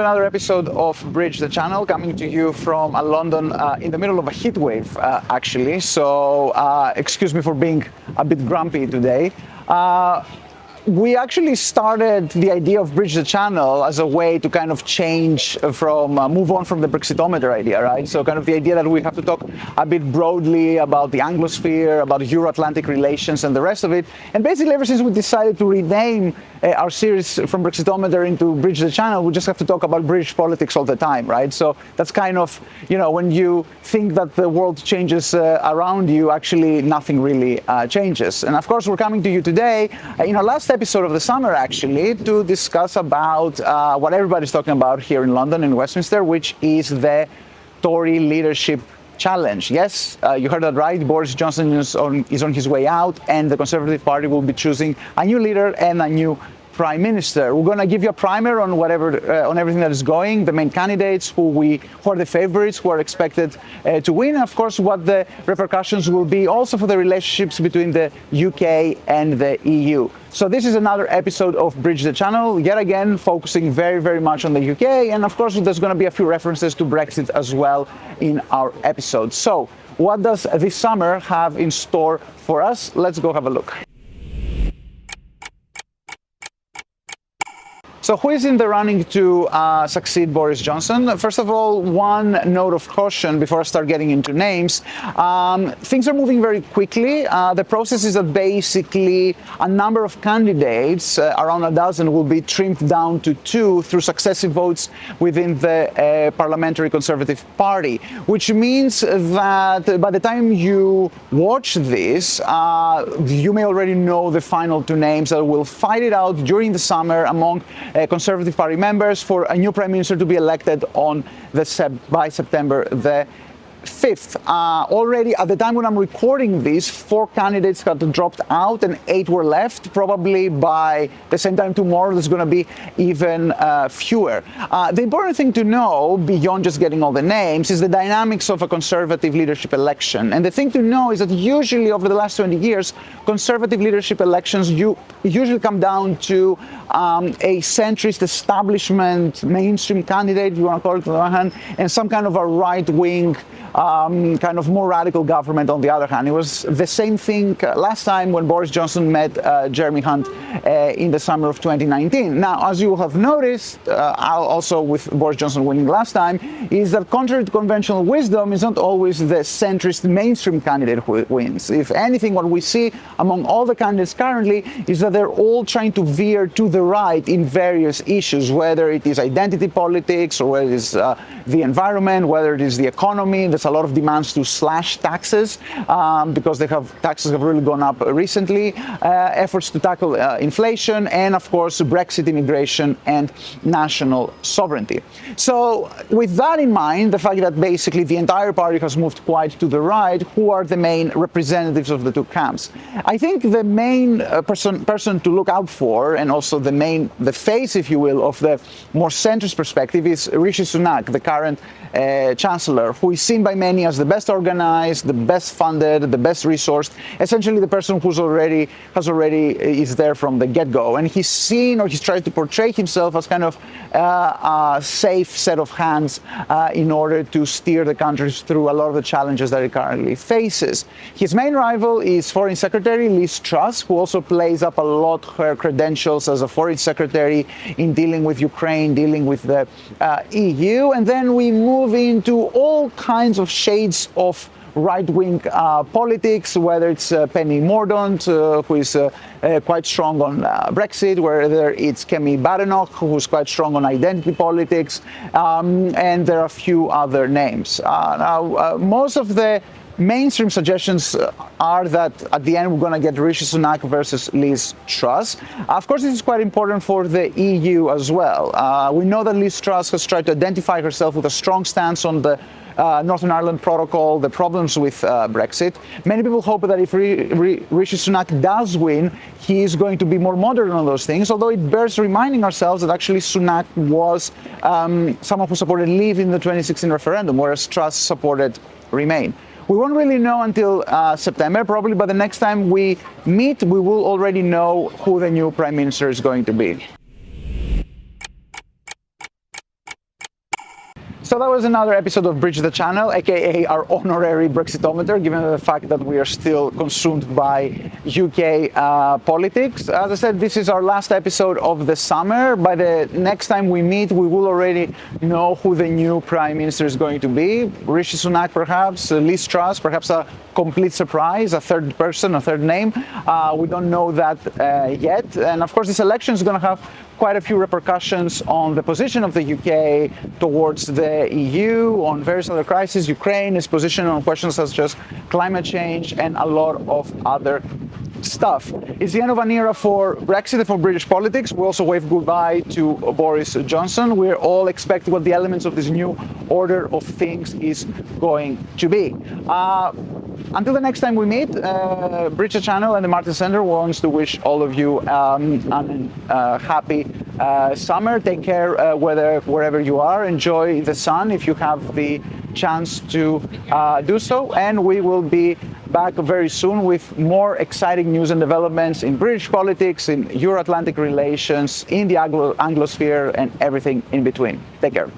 another episode of Bridge the Channel, coming to you from London in the middle of a heat wave, actually. So excuse me for being a bit grumpy today. We actually started the idea of Bridge the Channel as a way to kind of change from, move on from the Brexitometer idea, right? So kind of the idea that we have to talk a bit broadly about the Anglosphere, about Euro-Atlantic relations and the rest of it. And basically ever since we decided to rename our series from Brexitometer into Bridge the Channel, we just have to talk about British politics all the time, right? So that's kind of, you know, when you think that the world changes around you, actually nothing really changes. And of course, we're coming to you today in our last episode of the summer, actually, to discuss about what everybody's talking about here in London, in Westminster, which is the Tory leadership challenge. Yes, you heard that right. Boris Johnson is on his way out, and the Conservative Party will be choosing a new leader and a new Prime Minister. We're going to give you a primer on on everything that is going, the main candidates, who are the favorites, who are expected to win, and of course what the repercussions will be also for the relationships between the UK and the EU. So this is another episode of Bridge the Channel, yet again focusing very, very much on the UK, and of course there's going to be a few references to Brexit as well in our episode. So what does this summer have in store for us? Let's go have a look. So who is in the running to succeed Boris Johnson? First of all, one note of caution before I start getting into names. Things are moving very quickly. The process is that basically a number of candidates, around a dozen, will be trimmed down to two through successive votes within the Parliamentary Conservative Party, which means that by the time you watch this, you may already know the final two names that will fight it out during the summer among Conservative Party members for a new Prime Minister to be elected on by September the 5th. Already at the time when I'm recording this, 4 candidates had dropped out and 8 were left. Probably by the same time tomorrow, there's going to be even fewer. The important thing to know, beyond just getting all the names, is the dynamics of a Conservative leadership election. And the thing to know is that usually over the last 20 years, Conservative leadership elections usually come down to a centrist establishment, mainstream candidate, if you want to call it on the one hand, and some kind of a right-wing kind of more radical government on the other hand. It was the same thing last time when Boris Johnson met Jeremy Hunt in the summer of 2019. Now, as you will have noticed, also with Boris Johnson winning last time, is that contrary to conventional wisdom, it's not always the centrist mainstream candidate who wins. If anything, what we see among all the candidates currently is that they're all trying to veer to the right in various issues, whether it is identity politics or whether it is the environment, whether it is the economy. There's a lot of demands to slash taxes because taxes have really gone up recently, efforts to tackle inflation, and of course Brexit, immigration, and national sovereignty. So with that in mind, the fact that basically the entire party has moved quite to the right, who are the main representatives of the two camps? I think the main person to look out for, and also the face, if you will, of the more centrist perspective is Rishi Sunak, the current Chancellor, who is seen by many as the best organized, the best funded, the best resourced, essentially the person who's already is there from the get-go. And he's seen, or he's tried to portray himself as kind of a safe set of hands in order to steer the country through a lot of the challenges that it currently faces. His main rival is Foreign Secretary Liz Truss, who also plays up a lot her credentials as a Foreign Secretary in dealing with Ukraine, dealing with the EU. And then we move into all kinds of shades of right-wing politics, whether it's Penny Mordaunt, who is quite strong on Brexit, whether it's Kemi Badenoch, who's quite strong on identity politics, and there are a few other names. Now, most of the mainstream suggestions are that at the end we're going to get Rishi Sunak versus Liz Truss. Of course, this is quite important for the EU as well. We know that Liz Truss has tried to identify herself with a strong stance on the Northern Ireland Protocol, the problems with Brexit. Many people hope that if Rishi Sunak does win, he is going to be more moderate on those things, although it bears reminding ourselves that actually Sunak was someone who supported Leave in the 2016 referendum, whereas Truss supported Remain. We won't really know until September. Probably by the next time we meet, we will already know who the new Prime Minister is going to be. So that was another episode of Bridge the Channel, aka our honorary Brexitometer, given the fact that we are still consumed by UK politics. As I said, this is our last episode of the summer. By the next time we meet, we will already know who the new Prime Minister is going to be. Rishi Sunak, perhaps, Liz Truss, perhaps a complete surprise, a third person, a third name. We don't know that yet. And of course, this election is going to have quite a few repercussions on the position of the UK towards the EU, on various other crises, Ukraine, its position on questions such as climate change, and a lot of other stuff. It's the end of an era for Brexit and for British politics. We also wave goodbye to Boris Johnson. We're all expecting what the elements of this new order of things is going to be. Until the next time we meet, Bridge Channel and the Martin Center wants to wish all of you a happy summer. Take care wherever you are. Enjoy the sun if you have the chance to do so. And we will be back very soon with more exciting news and developments in British politics, in Euro-Atlantic relations, in the Anglosphere, and everything in between. Take care.